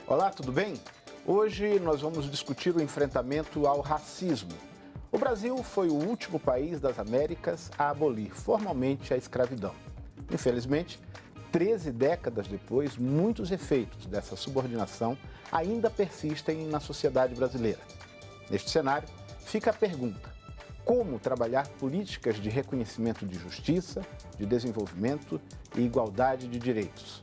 Olá, tudo bem? Hoje nós vamos discutir o enfrentamento ao racismo. O Brasil foi o último país das Américas a abolir formalmente a escravidão. Infelizmente, 13 décadas depois, muitos efeitos dessa subordinação ainda persistem na sociedade brasileira. Neste cenário, fica a pergunta: como trabalhar políticas de reconhecimento de justiça, de desenvolvimento e igualdade de direitos?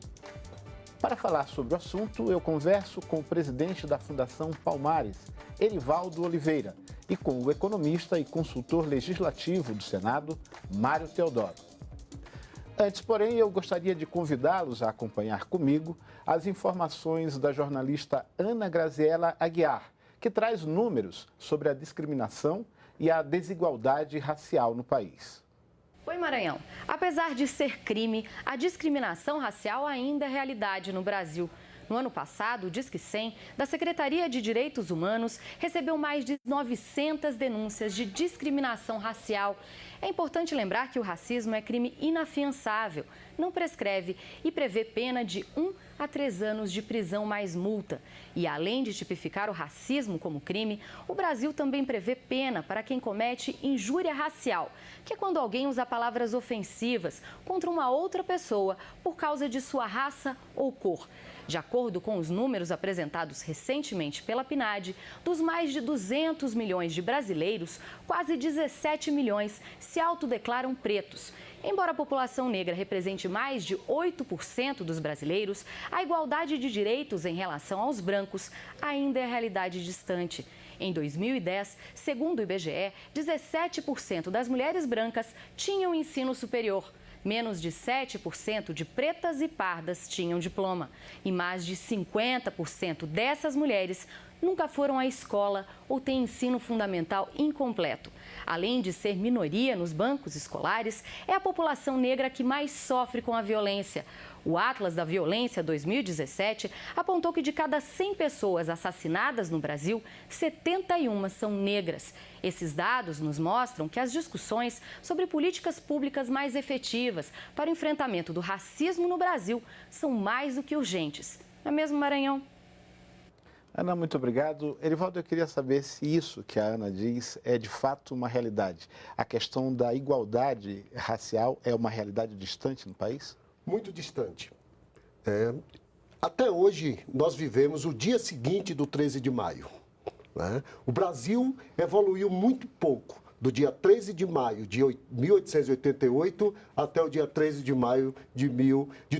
Para falar sobre o assunto, eu converso com o presidente da Fundação Palmares, Erivaldo Oliveira, e com o economista e consultor legislativo do Senado, Mário Teodoro. Antes, porém, eu gostaria de convidá-los a acompanhar comigo as informações da jornalista Ana Graziela Aguiar, que traz números sobre a discriminação e a desigualdade racial no país. Oi, Maranhão. Apesar de ser crime, a discriminação racial ainda é realidade no Brasil. No ano passado, o Disque 100, da Secretaria de Direitos Humanos, recebeu mais de 900 denúncias de discriminação racial. É importante lembrar que o racismo é crime inafiançável, não prescreve e prevê pena de 1 a 3 anos de prisão mais multa. E além de tipificar o racismo como crime, o Brasil também prevê pena para quem comete injúria racial, que é quando alguém usa palavras ofensivas contra uma outra pessoa por causa de sua raça ou cor. De acordo com os números apresentados recentemente pela PNAD, dos mais de 200 milhões de brasileiros, quase 17 milhões se autodeclaram pretos. Embora a população negra represente mais de 8% dos brasileiros, a igualdade de direitos em relação aos brancos ainda é realidade distante. Em 2010, segundo o IBGE, 17% das mulheres brancas tinham ensino superior. Menos de 7% de pretas e pardas tinham diploma. E mais de 50% dessas mulheres nunca foram à escola ou têm ensino fundamental incompleto. Além de ser minoria nos bancos escolares, é a população negra que mais sofre com a violência. O Atlas da Violência 2017 apontou que de cada 100 pessoas assassinadas no Brasil, 71 são negras. Esses dados nos mostram que as discussões sobre políticas públicas mais efetivas para o enfrentamento do racismo no Brasil são mais do que urgentes. Não é mesmo, Maranhão? Ana, muito obrigado. Erivaldo, eu queria saber se isso que a Ana diz é de fato uma realidade. A questão da igualdade racial é uma realidade distante no país? Muito distante. Até hoje, nós vivemos o dia seguinte do 13 de maio. Né? O Brasil evoluiu muito pouco do dia 13 de maio de 1888 até o dia 13 de maio de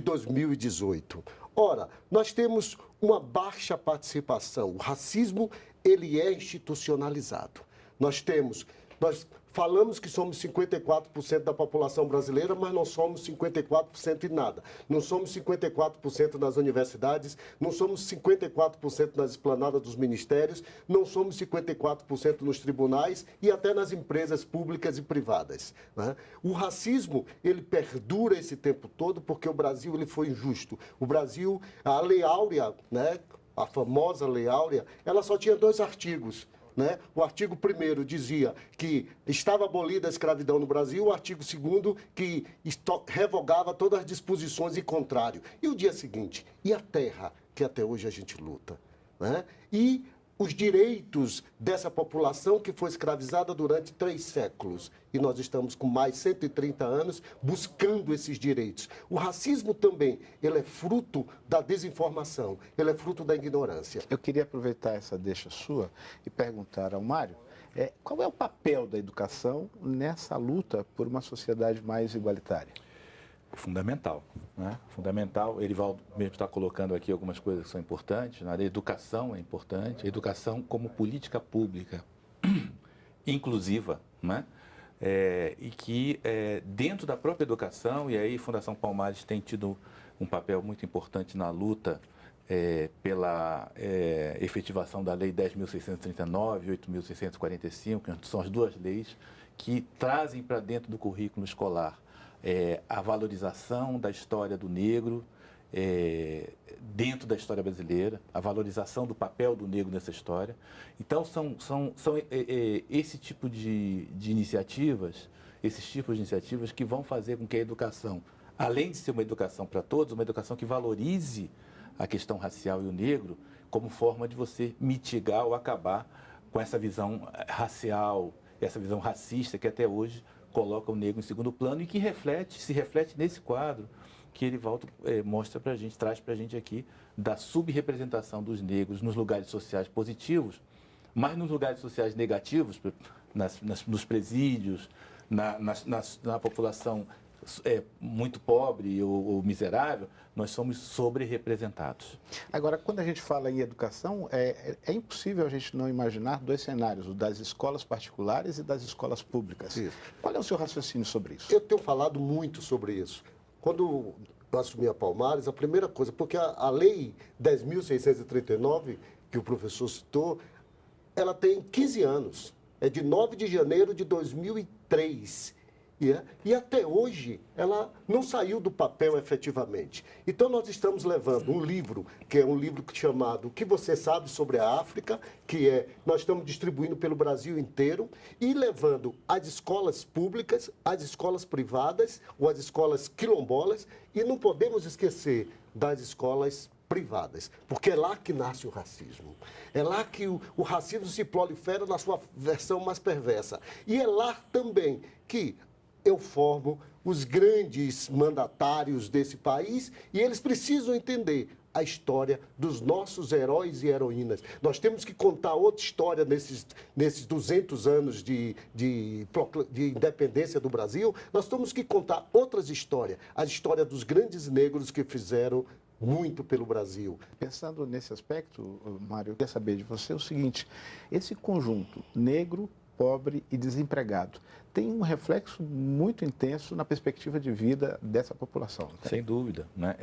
2018. Ora, nós temos uma baixa participação. O racismo, ele é institucionalizado. Nós falamos que somos 54% da população brasileira, mas não somos 54% em nada. Não somos 54% nas universidades, não somos 54% nas esplanadas dos ministérios, não somos 54% nos tribunais e até nas empresas públicas e privadas. Né? O racismo, ele perdura esse tempo todo porque o Brasil ele foi injusto. O Brasil, a Lei Áurea, né, a famosa Lei Áurea, ela só tinha 2 artigos. Né? O artigo 1º dizia que estava abolida a escravidão no Brasil, o artigo 2º que revogava todas as disposições em contrário. E o dia seguinte? E a terra, que até hoje a gente luta? Né? E os direitos dessa população que foi escravizada durante 3 séculos. E nós estamos com mais 130 anos buscando esses direitos. O racismo também, ele é fruto da desinformação, ele é fruto da ignorância. Eu queria aproveitar essa deixa sua e perguntar ao Mário, qual é o papel da educação nessa luta por uma sociedade mais igualitária? Fundamental, né? Fundamental. Erivaldo mesmo está colocando aqui algumas coisas que são importantes. A educação é importante, a educação como política pública inclusiva, né? E que dentro da própria educação, e aí a Fundação Palmares tem tido um papel muito importante na luta pela efetivação da Lei 10.639 e 8.645, que são as 2 leis que trazem para dentro do currículo escolar a valorização da história do negro dentro da história brasileira, a valorização do papel do negro nessa história. Então, são esse tipo de iniciativas, esses tipos de iniciativas que vão fazer com que a educação, além de ser uma educação para todos, uma educação que valorize a questão racial e o negro, como forma de você mitigar ou acabar com essa visão racial, essa visão racista que até hoje coloca o negro em segundo plano e que se reflete nesse quadro que Erivaldo mostra para a gente, traz para a gente aqui, da subrepresentação dos negros nos lugares sociais positivos, mas nos lugares sociais negativos, nos presídios, na população muito pobre ou miserável, nós somos sobre-representados. Agora, quando a gente fala em educação, é impossível a gente não imaginar dois cenários, o das escolas particulares e das escolas públicas. Isso. Qual é o seu raciocínio sobre isso? Eu tenho falado muito sobre isso. Quando eu assumi a Palmares, a primeira coisa, porque a Lei 10.639, que o professor citou, ela tem 15 anos. É de 9 de janeiro de 2003. E até hoje ela não saiu do papel efetivamente. Então nós estamos levando um livro, que é um livro chamado O que você sabe sobre a África, nós estamos distribuindo pelo Brasil inteiro e levando as escolas públicas, as escolas privadas ou as escolas quilombolas, e não podemos esquecer das escolas privadas, porque é lá que nasce o racismo. É lá que o racismo se prolifera na sua versão mais perversa. E é lá também que eu formo os grandes mandatários desse país e eles precisam entender a história dos nossos heróis e heroínas. Nós temos que contar outra história nesses 200 anos de independência do Brasil. Nós temos que contar outras histórias. A história dos grandes negros que fizeram muito pelo Brasil. Pensando nesse aspecto, Mário, eu queria saber de você o seguinte: esse conjunto negro, pobre e desempregado tem um reflexo muito intenso na perspectiva de vida dessa população. Tá? Sem dúvida, né?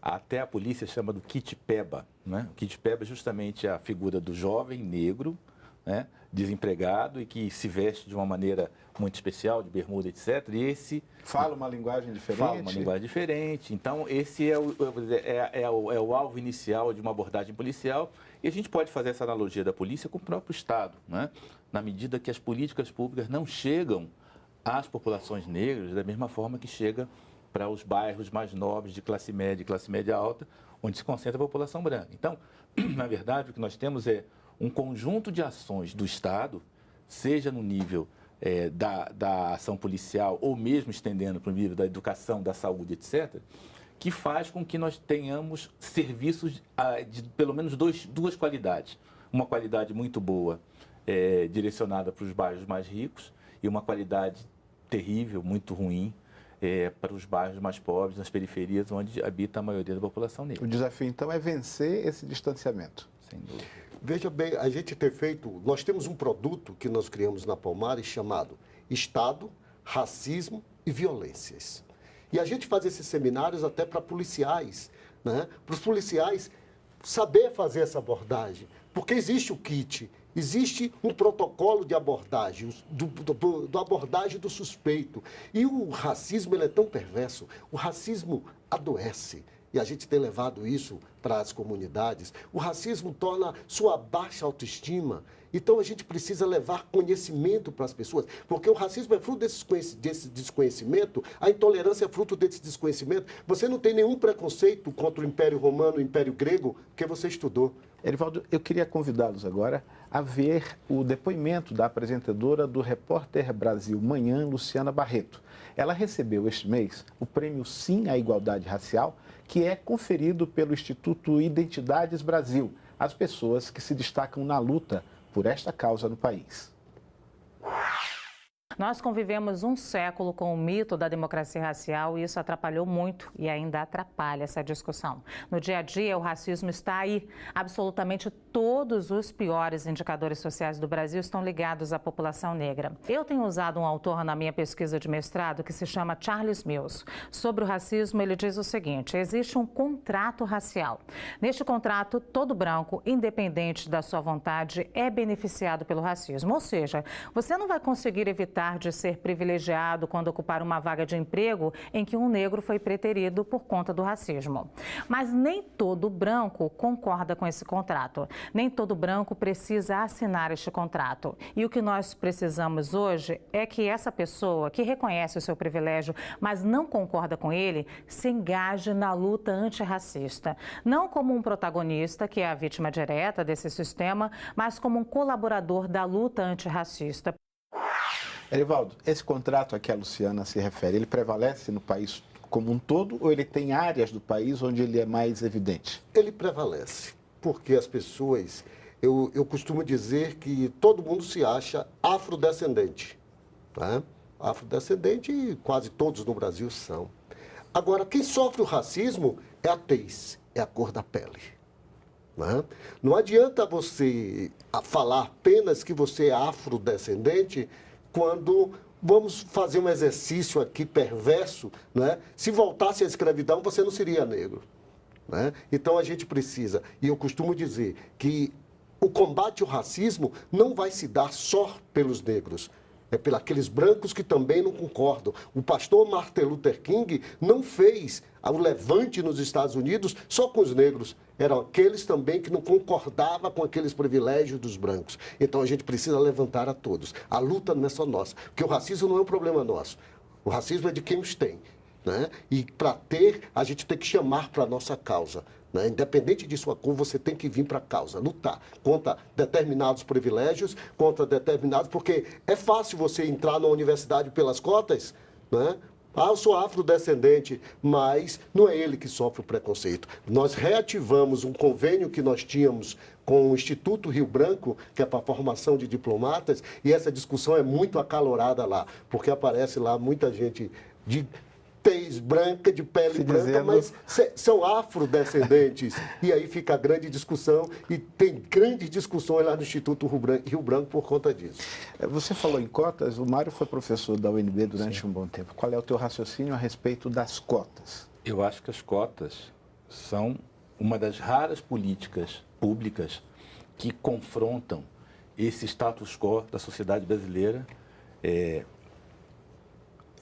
Até a polícia chama do kit peba, né? O kit peba é justamente a figura do jovem negro, né, desempregado e que se veste de uma maneira muito especial, de bermuda, etc. E esse fala uma linguagem diferente. Fala uma linguagem diferente. Então, esse é o alvo inicial de uma abordagem policial. E a gente pode fazer essa analogia da polícia com o próprio Estado, né? Na medida que as políticas públicas não chegam às populações negras da mesma forma que chega para os bairros mais nobres de classe média alta, onde se concentra a população branca. Então, na verdade, o que nós temos é um conjunto de ações do Estado, seja no nível da ação policial ou mesmo estendendo para o nível da educação, da saúde, etc., que faz com que nós tenhamos serviços de pelo menos duas qualidades. Uma qualidade muito boa direcionada para os bairros mais ricos e uma qualidade terrível, muito ruim, para os bairros mais pobres, nas periferias, onde habita a maioria da população negra. O desafio, então, é vencer esse distanciamento. Sem dúvida. Veja bem, nós temos um produto que nós criamos na Palmares chamado Estado, Racismo e Violências. E a gente faz esses seminários até para policiais, né? Para os policiais saber fazer essa abordagem, porque existe o kit, existe um protocolo de abordagem, do abordagem do suspeito. E o racismo ele é tão perverso, o racismo adoece. E a gente tem levado isso para as comunidades. O racismo torna sua baixa autoestima. Então, a gente precisa levar conhecimento para as pessoas, porque o racismo é fruto desse desconhecimento, a intolerância é fruto desse desconhecimento. Você não tem nenhum preconceito contra o Império Romano, o Império Grego, porque você estudou. Erivaldo, eu queria convidá-los agora a ver o depoimento da apresentadora do Repórter Brasil Manhã, Luciana Barreto. Ela recebeu este mês o prêmio Sim à Igualdade Racial, que é conferido pelo Instituto Identidades Brasil, às pessoas que se destacam na luta por esta causa no país. Nós convivemos um século com o mito da democracia racial e isso atrapalhou muito e ainda atrapalha essa discussão. No dia a dia, o racismo está aí. Absolutamente todos os piores indicadores sociais do Brasil estão ligados à população negra. Eu tenho usado um autor na minha pesquisa de mestrado que se chama Charles Mills. Sobre o racismo, ele diz o seguinte: existe um contrato racial. Neste contrato, todo branco, independente da sua vontade, é beneficiado pelo racismo. Ou seja, você não vai conseguir evitar deixar de ser privilegiado quando ocupar uma vaga de emprego em que um negro foi preterido por conta do racismo. Mas nem todo branco concorda com esse contrato. Nem todo branco precisa assinar este contrato. E o que nós precisamos hoje é que essa pessoa que reconhece o seu privilégio, mas não concorda com ele, se engaje na luta antirracista. Não como um protagonista, que é a vítima direta desse sistema, mas como um colaborador da luta antirracista. Erivaldo, esse contrato a que a Luciana se refere, ele prevalece no país como um todo ou ele tem áreas do país onde ele é mais evidente? Ele prevalece, porque as pessoas, eu costumo dizer que todo mundo se acha afrodescendente, né? Afrodescendente e quase todos no Brasil são. Agora, quem sofre o racismo é a tez, é a cor da pele. Né? Não adianta você falar apenas que você é afrodescendente quando vamos fazer um exercício aqui perverso, né? Se voltasse à escravidão, você não seria negro. Né? Então a gente precisa, e eu costumo dizer que o combate ao racismo não vai se dar só pelos negros. É pelos aqueles brancos que também não concordam. O pastor Martin Luther King não fez o levante nos Estados Unidos só com os negros. Eram aqueles também que não concordavam com aqueles privilégios dos brancos. Então a gente precisa levantar a todos. A luta não é só nossa, porque o racismo não é um problema nosso. O racismo é de quem os tem. Né? E para ter, a gente tem que chamar para a nossa causa. Né? Independente de sua cor, você tem que vir para a causa, lutar contra determinados privilégios, contra determinados... Porque é fácil você entrar na universidade pelas cotas, né? Ah, eu sou afrodescendente, mas não é ele que sofre o preconceito. Nós reativamos um convênio que nós tínhamos com o Instituto Rio Branco, que é para a formação de diplomatas, e essa discussão é muito acalorada lá, porque aparece lá muita gente de tez branca, de pele branca, mas são afrodescendentes. E aí fica a grande discussão, e tem grandes discussões lá no Instituto Rio Branco por conta disso. Você falou em cotas, o Mário foi professor da UNB durante um bom tempo. Qual é o teu raciocínio a respeito das cotas? Eu acho que as cotas são uma das raras políticas públicas que confrontam esse status quo da sociedade brasileira,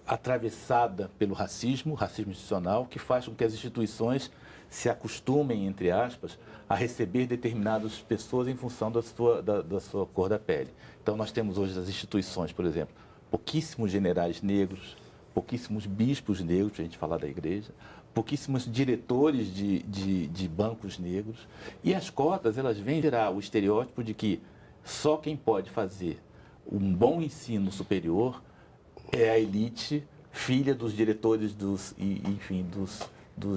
atravessada pelo racismo institucional, que faz com que as instituições se acostumem, entre aspas, a receber determinadas pessoas em função da sua cor da pele. Então, nós temos hoje as instituições, por exemplo, pouquíssimos generais negros, pouquíssimos bispos negros, a gente falar da igreja, pouquíssimos diretores de bancos negros. E as cotas, elas vêm gerar o estereótipo de que só quem pode fazer um bom ensino superior é a elite, filha dos diretores dos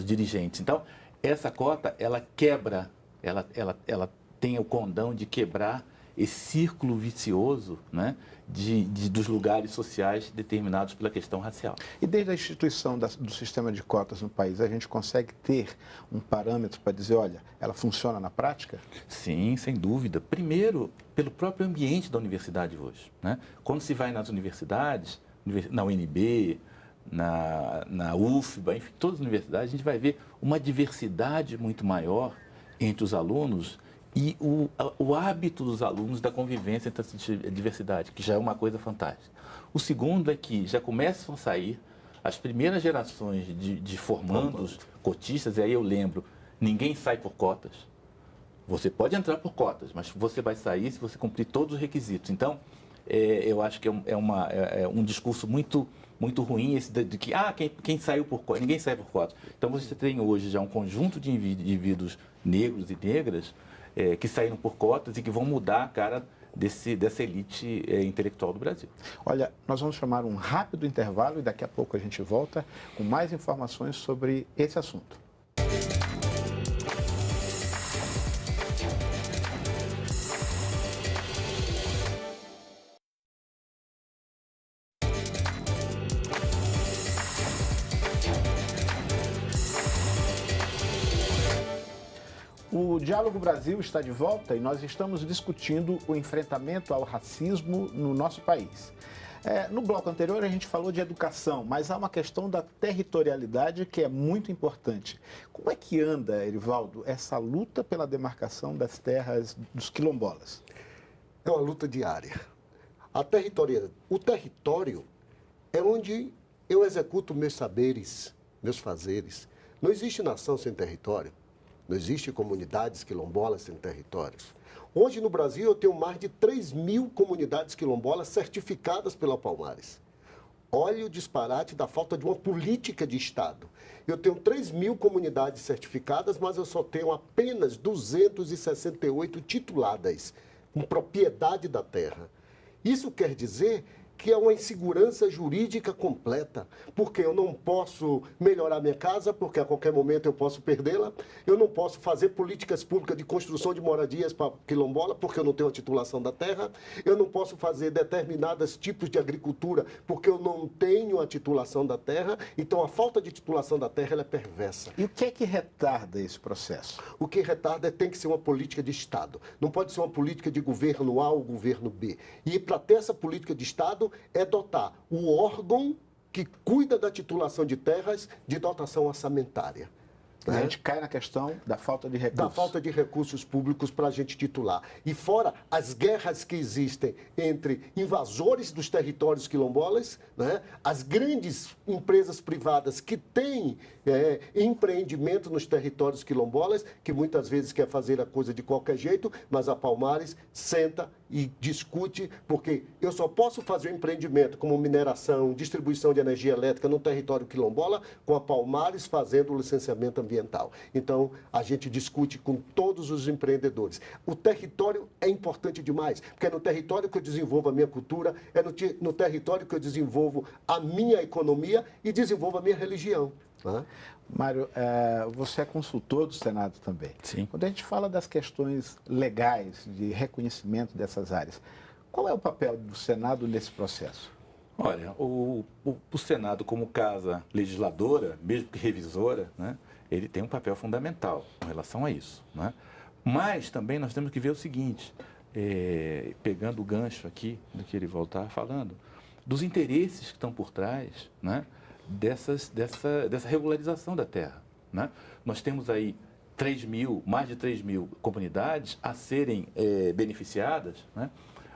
dirigentes. Então, essa cota, ela quebra, ela tem o condão de quebrar esse círculo vicioso, né, dos lugares sociais determinados pela questão racial. E desde a instituição do sistema de cotas no país, a gente consegue ter um parâmetro para dizer, olha, ela funciona na prática? Sim, sem dúvida. Primeiro, pelo próprio ambiente da universidade hoje. Né? Quando se vai nas universidades, na UNB, na UFBA, enfim, todas as universidades, a gente vai ver uma diversidade muito maior entre os alunos e o hábito dos alunos da convivência entre a diversidade, que já é uma coisa fantástica. O segundo é que já começam a sair as primeiras gerações de formandos cotistas, e aí eu lembro, ninguém sai por cotas. Você pode entrar por cotas, mas você vai sair se você cumprir todos os requisitos. Então, eu acho que é um discurso muito ruim esse de que quem saiu por cotas, ninguém sai por cotas. Então você tem hoje já um conjunto de indivíduos negros e negras que saíram por cotas e que vão mudar a cara dessa elite intelectual do Brasil. Olha, nós vamos chamar um rápido intervalo e daqui a pouco a gente volta com mais informações sobre esse assunto. O Diálogo Brasil está de volta e nós estamos discutindo o enfrentamento ao racismo no nosso país. No bloco anterior a gente falou de educação, mas há uma questão da territorialidade que é muito importante. Como é que anda, Erivaldo, essa luta pela demarcação das terras dos quilombolas? É uma luta diária. O território é onde eu executo meus saberes, meus fazeres. Não existe nação sem território. Não existe comunidades quilombolas sem territórios. Hoje no Brasil eu tenho mais de 3.000 comunidades quilombolas certificadas pela Palmares. Olha o disparate da falta de uma política de Estado. Eu tenho 3.000 comunidades certificadas, mas eu só tenho apenas 268 tituladas, com propriedade da terra. Isso quer dizer que é uma insegurança jurídica completa, porque eu não posso melhorar minha casa, porque a qualquer momento eu posso perdê-la, eu não posso fazer políticas públicas de construção de moradias para quilombola, porque eu não tenho a titulação da terra, eu não posso fazer determinados tipos de agricultura, porque eu não tenho a titulação da terra, então a falta de titulação da terra ela é perversa. E o que é que retarda esse processo? O que retarda tem que ser uma política de Estado, não pode ser uma política de governo A ou governo B. E para ter essa política de Estado, é dotar o órgão que cuida da titulação de terras de dotação orçamentária. A gente cai na questão da falta de recursos. Da falta de recursos públicos para a gente titular. E fora as guerras que existem entre invasores dos territórios quilombolas, né? As grandes empresas privadas que têm empreendimento nos territórios quilombolas, que muitas vezes quer fazer a coisa de qualquer jeito, mas a Palmares senta e discute, porque eu só posso fazer um empreendimento como mineração, distribuição de energia elétrica no território quilombola, com a Palmares fazendo o licenciamento ambiental. Então, a gente discute com todos os empreendedores. O território é importante demais, porque é no território que eu desenvolvo a minha cultura, é no território que eu desenvolvo a minha economia e desenvolvo a minha religião. Né? Mário, você é consultor do Senado também. Sim. Quando a gente fala das questões legais de reconhecimento dessas áreas, qual é o papel do Senado nesse processo? Olha, o Senado, como casa legisladora, mesmo que revisora, né, ele tem um papel fundamental com relação a isso. Né? Mas também nós temos que ver o seguinte, pegando o gancho aqui do que ele voltar falando, dos interesses que estão por trás, né, dessa regularização da terra. Né? Nós temos aí mais de 3.000 comunidades a serem beneficiadas, né?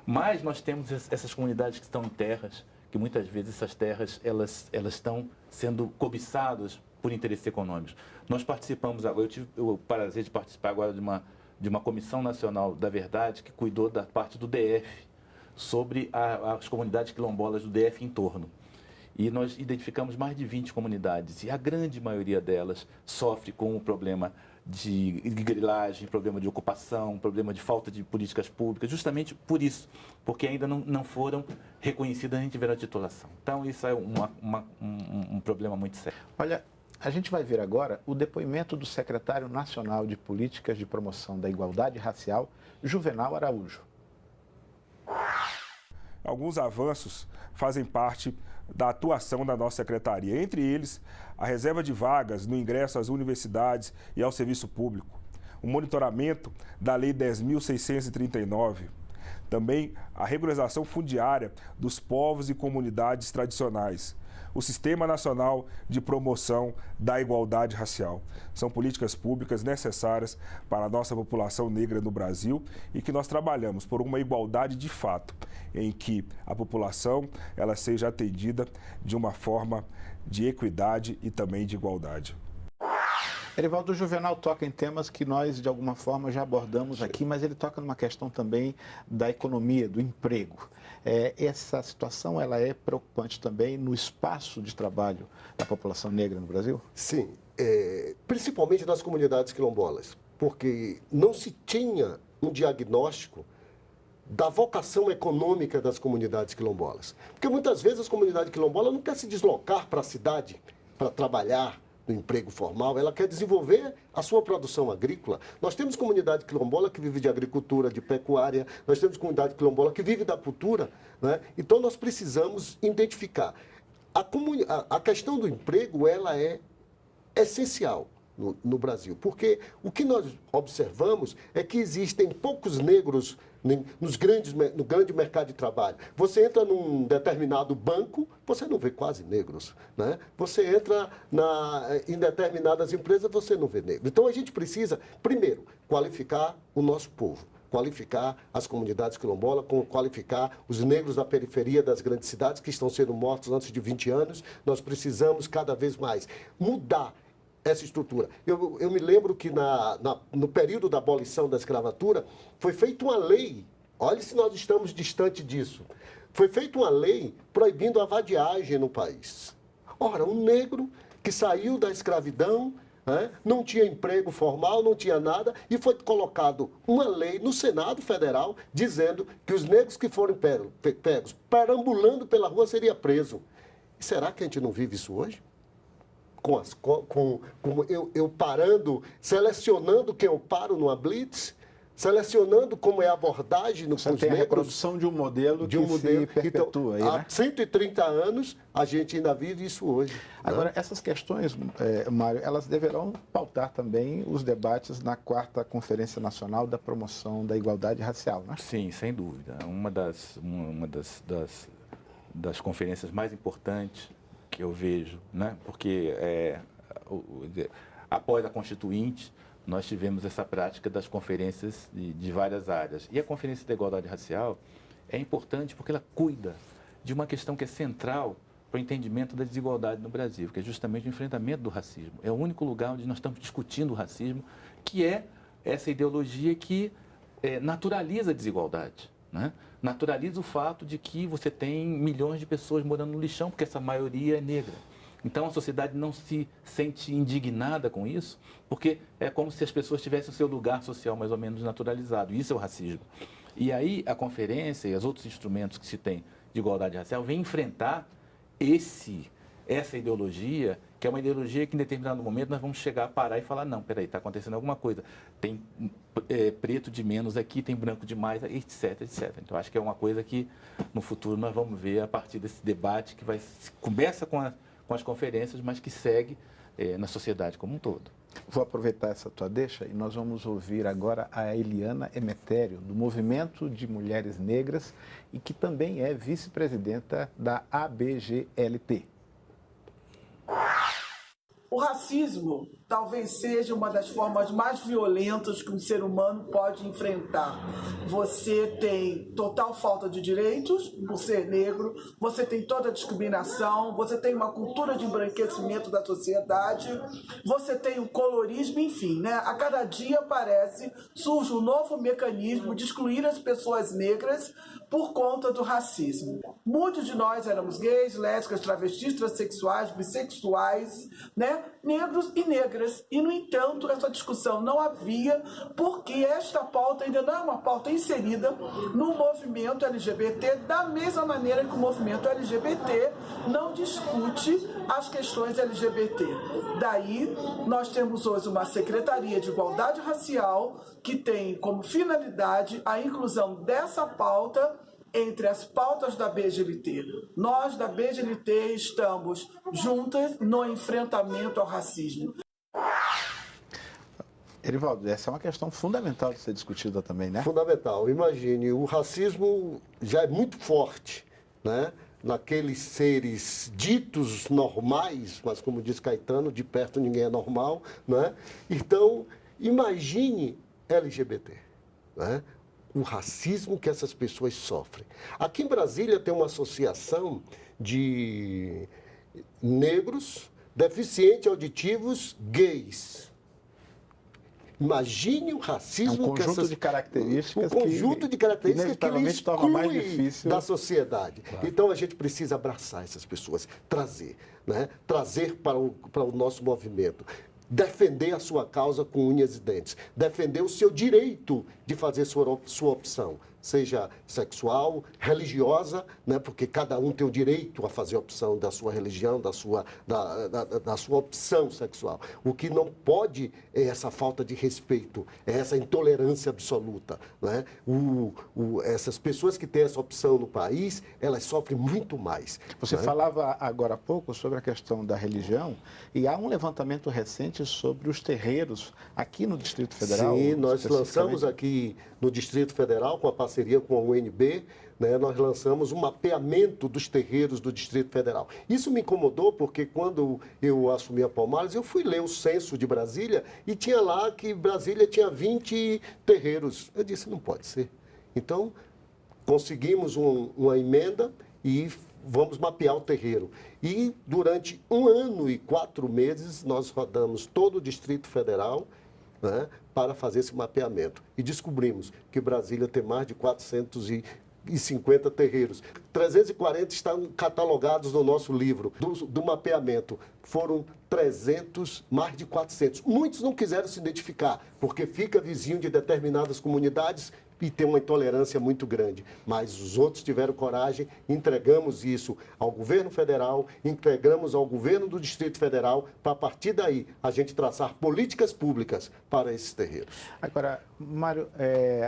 Mas nós temos essas comunidades que estão em terras, que muitas vezes essas terras elas estão sendo cobiçadas por interesses econômicos. Nós participamos agora, eu tive o prazer de participar agora de uma Comissão Nacional da Verdade que cuidou da parte do DF, sobre as comunidades quilombolas do DF em torno. E nós identificamos mais de 20 comunidades, e a grande maioria delas sofre com o problema de grilagem, problema de ocupação, problema de falta de políticas públicas, justamente por isso, porque ainda não foram reconhecidas nem tiveram a titulação. Então, isso é um problema muito sério. Olha, a gente vai ver agora o depoimento do secretário nacional de Políticas de Promoção da Igualdade Racial, Juvenal Araújo. Alguns avanços fazem parte da atuação da nossa secretaria, entre eles a reserva de vagas no ingresso às universidades e ao serviço público, o monitoramento da Lei 10.639, também a regularização fundiária dos povos e comunidades tradicionais, o Sistema Nacional de Promoção da Igualdade Racial. São políticas públicas necessárias para a nossa população negra no Brasil e que nós trabalhamos por uma igualdade de fato, em que a população ela seja atendida de uma forma de equidade e também de igualdade. Erivaldo, Juvenal toca em temas que nós, de alguma forma, já abordamos aqui, mas ele toca numa questão também da economia, do emprego. Essa situação ela é preocupante também no espaço de trabalho da população negra no Brasil? Sim, principalmente nas comunidades quilombolas, porque não se tinha um diagnóstico da vocação econômica das comunidades quilombolas. Porque muitas vezes as comunidades quilombolas não querem se deslocar para a cidade para trabalhar no emprego formal, ela quer desenvolver a sua produção agrícola. Nós temos comunidade quilombola que vive de agricultura, de pecuária, nós temos comunidade quilombola que vive da cultura, né? Então nós precisamos identificar. A questão do emprego, ela é essencial no Brasil, porque o que nós observamos é que existem poucos negros no grande mercado de trabalho. Você entra num determinado banco, você não vê quase negros, né? Você entra em determinadas empresas, você não vê negros. Então a gente precisa, primeiro, qualificar o nosso povo. qualificar as comunidades quilombolas, qualificar os negros da periferia das grandes cidades que estão sendo mortos antes de 20 anos. Nós precisamos cada vez mais mudar essa estrutura. Eu me lembro que no período da abolição da escravatura foi feita uma lei, olha se nós estamos distante disso, foi feita uma lei proibindo a vadiagem no país. Ora, um negro que saiu da escravidão, não tinha emprego formal, não tinha nada, e foi colocado uma lei no Senado Federal dizendo que os negros que forem pegos perambulando pela rua seria preso. E será que a gente não vive isso hoje? Eu parando, selecionando quem eu paro numa blitz, selecionando como é a abordagem no Você tem a reprodução de um modelo que se perpetua. Então, há 130 anos, a gente ainda vive isso hoje. Agora, essas questões, Mário, elas deverão pautar também os debates na 4ª Conferência Nacional da Promoção da Igualdade Racial, né? Sim, sem dúvida. Uma das conferências mais importantes que eu vejo, né? Porque após a Constituinte, nós tivemos essa prática das conferências de várias áreas. E a Conferência da Igualdade Racial é importante porque ela cuida de uma questão que é central para o entendimento da desigualdade no Brasil, que é justamente o enfrentamento do racismo. É o único lugar onde nós estamos discutindo o racismo, que é essa ideologia que naturaliza a desigualdade, né? Naturaliza o fato de que você tem milhões de pessoas morando no lixão, porque essa maioria é negra. Então, a sociedade não se sente indignada com isso, porque é como se as pessoas tivessem o seu lugar social mais ou menos naturalizado. Isso é o racismo. E aí, a conferência e os outros instrumentos que se tem de igualdade racial vêm enfrentar essa ideologia, que é uma ideologia que, em determinado momento, nós vamos chegar a parar e falar, não, peraí, está acontecendo alguma coisa. Tem preto de menos aqui, tem branco de mais, etc, etc. Então, acho que é uma coisa que, no futuro, nós vamos ver a partir desse debate que começa com as conferências, mas que segue na sociedade como um todo. Vou aproveitar essa tua deixa e nós vamos ouvir agora a Eliana Emetério, do Movimento de Mulheres Negras e que também é vice-presidenta da ABGLT. O racismo talvez seja uma das formas mais violentas que um ser humano pode enfrentar. Você tem total falta de direitos por ser negro, você tem toda a discriminação, você tem uma cultura de embranquecimento da sociedade, você tem o colorismo, enfim, né? A cada dia surge um novo mecanismo de excluir as pessoas negras por conta do racismo. Muitos de nós éramos gays, lésbicas, travestis, transexuais, bissexuais, né? Negros e negras. E, no entanto, essa discussão não havia porque esta pauta ainda não é uma pauta inserida no movimento LGBT, da mesma maneira que o movimento LGBT não discute as questões LGBT. Daí, nós temos hoje uma Secretaria de Igualdade Racial que tem como finalidade a inclusão dessa pauta entre as pautas da BGLT. Nós, da BGLT, estamos juntas no enfrentamento ao racismo. Erivaldo, essa é uma questão fundamental de ser discutida também, né? Fundamental. Imagine, o racismo já é muito forte, né? Naqueles seres ditos normais, mas como diz Caetano, de perto ninguém é normal, né? Então, imagine LGBT, né? O racismo que essas pessoas sofrem. Aqui em Brasília tem uma associação de negros, deficientes auditivos, gays. Imagine o racismo é um conjunto de características que ele exclui mais difícil da sociedade. Claro. Então a gente precisa abraçar essas pessoas, trazer para o nosso movimento. Defender a sua causa com unhas e dentes. Defender o seu direito de fazer sua opção, seja sexual, religiosa, né? Porque cada um tem o direito a fazer a opção da sua religião, da sua opção sexual. O que não pode é essa falta de respeito, é essa intolerância absoluta, né? Essas pessoas que têm essa opção no país, elas sofrem muito mais. Você né? falava agora há pouco sobre a questão da religião e há um levantamento recente sobre os terreiros aqui no Distrito Federal. Sim, nós lançamos aqui no Distrito Federal, com a parceria com a UNB, né, nós lançamos um mapeamento dos terreiros do Distrito Federal. Isso me incomodou porque quando eu assumi a Palmares, eu fui ler o censo de Brasília e tinha lá que Brasília tinha 20 terreiros. Eu disse, não pode ser. Então, conseguimos uma emenda e vamos mapear o terreiro. E durante 1 ano e 4 meses, nós rodamos todo o Distrito Federal, né, para fazer esse mapeamento. E descobrimos que Brasília tem mais de 450 terreiros. 340 estão catalogados no nosso livro do mapeamento. Foram 300, mais de 400. Muitos não quiseram se identificar, porque fica vizinho de determinadas comunidades e tem uma intolerância muito grande. Mas os outros tiveram coragem, entregamos isso ao governo federal, entregamos ao governo do Distrito Federal, para a partir daí a gente traçar políticas públicas para esses terreiros. Agora, Mário,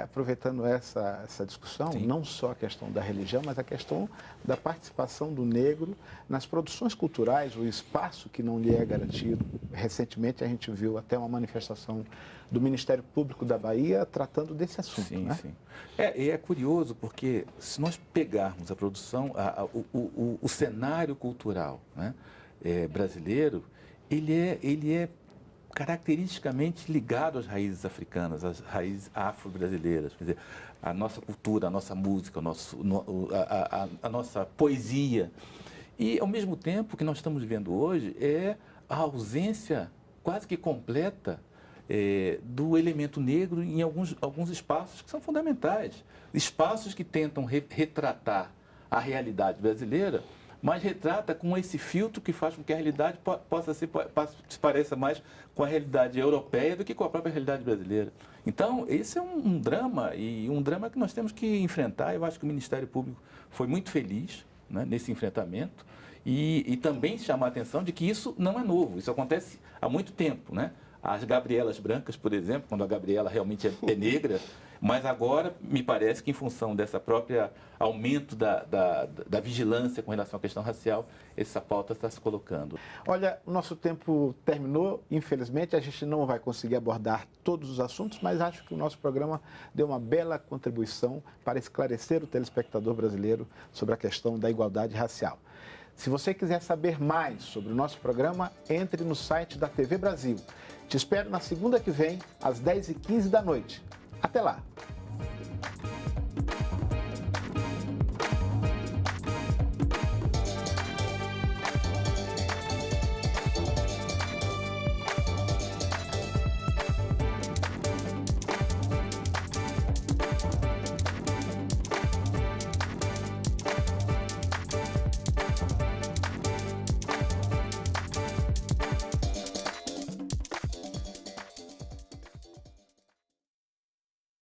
aproveitando essa discussão, Sim. não só a questão da religião, mas a questão da participação do negro nas produções culturais, o espaço que não lhe é garantido. Recentemente a gente viu até uma manifestação do Ministério Público da Bahia tratando desse assunto. Sim, né? sim. E é curioso porque se nós pegarmos a produção, o cenário cultural, né, brasileiro, ele é caracteristicamente ligado às raízes africanas, às raízes afro-brasileiras. Quer dizer, a nossa cultura, a nossa música, a nossa poesia. E, ao mesmo tempo, o que nós estamos vivendo hoje é a ausência quase que completa do elemento negro em alguns espaços que são fundamentais. Espaços que tentam retratar a realidade brasileira, mas retrata com esse filtro que faz com que a realidade se pareça mais com a realidade europeia do que com a própria realidade brasileira. Então, esse é um drama, e um drama que nós temos que enfrentar. Eu acho que o Ministério Público foi muito feliz, né, nesse enfrentamento, e também chamar a atenção de que isso não é novo, isso acontece há muito tempo, né? As Gabrielas brancas, por exemplo, quando a Gabriela realmente é negra, mas agora me parece que em função dessa própria aumento da vigilância com relação à questão racial, essa pauta está se colocando. Olha, o nosso tempo terminou, infelizmente a gente não vai conseguir abordar todos os assuntos, mas acho que o nosso programa deu uma bela contribuição para esclarecer o telespectador brasileiro sobre a questão da igualdade racial. Se você quiser saber mais sobre o nosso programa, entre no site da TV Brasil. Te espero na segunda que vem, às 10h15 da noite. Até lá!